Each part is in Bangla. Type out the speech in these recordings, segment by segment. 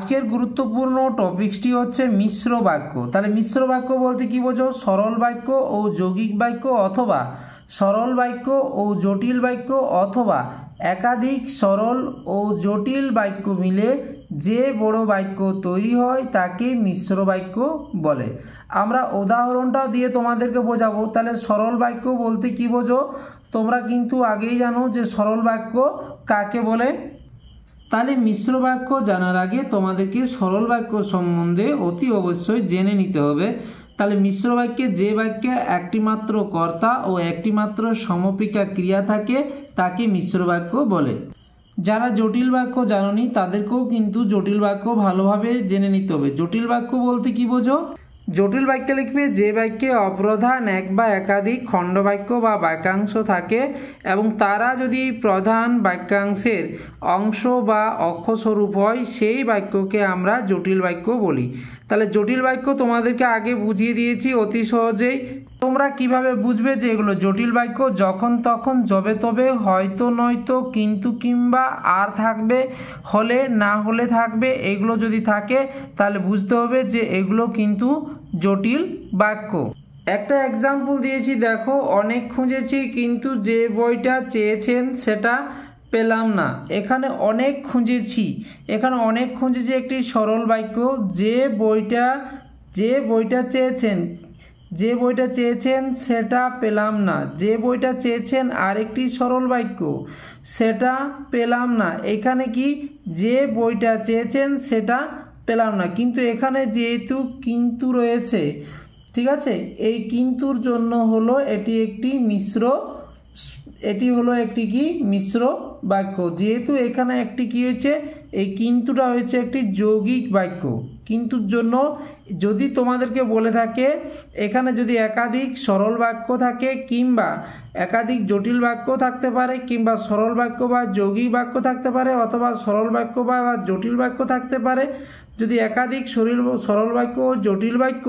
আজকের গুরুত্বপূর্ণ টপিকটি হচ্ছে মিশ্র বাক্য। তাহলে মিশ্র বাক্য বলতে কি বোঝো? সরল বাক্য ও যৌগিক বাক্য অথবা সরল বাক্য ও জটিল বাক্য অথবা একাধিক সরল ও জটিল বাক্য মিলে যে বড় বাক্য তৈরি হয় তাকে মিশ্র বাক্য বলে। আমরা উদাহরণটা দিয়ে তোমাদেরকে বোঝাবো। তাহলে সরল বাক্য বলতে কি বোঝো? তোমরা কিন্তু আগেই জানো যে সরল বাক্য কাকে বলে। তাহলে মিশ্র বাক্য জানার আগে তোমাদেরকে সরল বাক্য সম্বন্ধে অতি অবশ্যই জেনে নিতে হবে। তাহলে মিশ্র বাক্যে যে বাক্যে একটি মাত্র কর্তা ও একটি মাত্র সমপিকা ক্রিয়া থাকে তাকে মিশ্র বাক্য বলে। যারা জটিল বাক্য জানোনি তাদেরকেও কিন্তু জটিল বাক্য ভালোভাবে জেনে নিতে হবে। জটিল বাক্য বলতে কি বোঝো? জটিল বাক্যে লিখবে যে বাক্যে অপ্রধান এক বা একাধিক খণ্ডবাক্য বা বাক্যাংশ থাকে এবং তারা যদি প্রধান বাক্যাংশের অংশ বা অক্ষস্বরূপ হয় সেই বাক্যকে আমরা জটিল বাক্য বলি। তাহলে জটিল বাক্য তোমাদেরকে আগে বুঝিয়ে দিয়েছি অতি সহজেই। তোমরা কিভাবে বুঝবে যে এগুলো জটিল বাক্য? যখন তখন, যবে তবে, হয়তো নয়তো, কিন্তু কিংবা, আর থাকবে, হলে না হলে থাকবে, এগুলো যদি থাকে তাহলে বুঝতে হবে যে এগুলো কিন্তু জটিল বাক্য। একটা এক্সাম্পল দিয়েছি দেখো, অনেক খুঁজেছি কিন্তু যে বইটা চেয়েছেন সেটা পেলাম না। এখানে অনেক খুঁজেছি, এখানে অনেক খুঁজেছি একটি সরল বাক্য। যে বইটা চেয়েছেন সেটা পেলাম না। যে বইটা চেয়েছেন আরেকটি সরল বাক্য, সেটা পেলাম না। এখানে কি? যে বইটা চেয়েছেন সেটা পেলাম না, কিন্তু এখানে যেহেতু কিন্তু রয়েছে, ঠিক আছে, এই কিন্তুর জন্য হলো এটি একটি মিশ্র বাক্য। যেহেতু এখানে একটি কি হয়েছে, এই কিন্তুটা হয়েছে একটি যৌগিক বাক্য। কিন্তুর জন্য যদি তোমাদেরকে বলে থাকে এখানে যদি একাধিক সরল বাক্য থাকে কিংবা একাধিক জটিল বাক্য থাকতে পারে কিংবা সরল বাক্য বা যৌগিক বাক্য থাকতে পারে অথবা সরল বাক্য বা জটিল বাক্য থাকতে পারে, যদি একাধিক সরল বাক্য ও জটিল বাক্য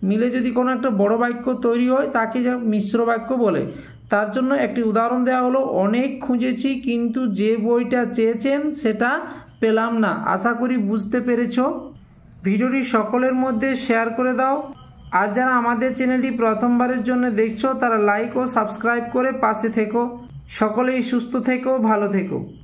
মিলে যদি কোনো একটা বড় বাক্য তৈরি হয় তাকে মিশ্র বাক্য বলে। তার জন্য একটি উদাহরণ দেওয়া হলো, অনেক খুঁজেছি কিন্তু যে বইটা চেয়েছেন সেটা পেলাম না। আশা করি বুঝতে পেরেছো। ভিডিওটি সকলের মধ্যে শেয়ার করে দাও। আর যারা আমাদের চ্যানেলটি প্রথমবারের জন্য দেখছো তারা লাইক ও সাবস্ক্রাইব করে পাশে থেকো। সকলেই সুস্থ থেকো, ভালো থেকো।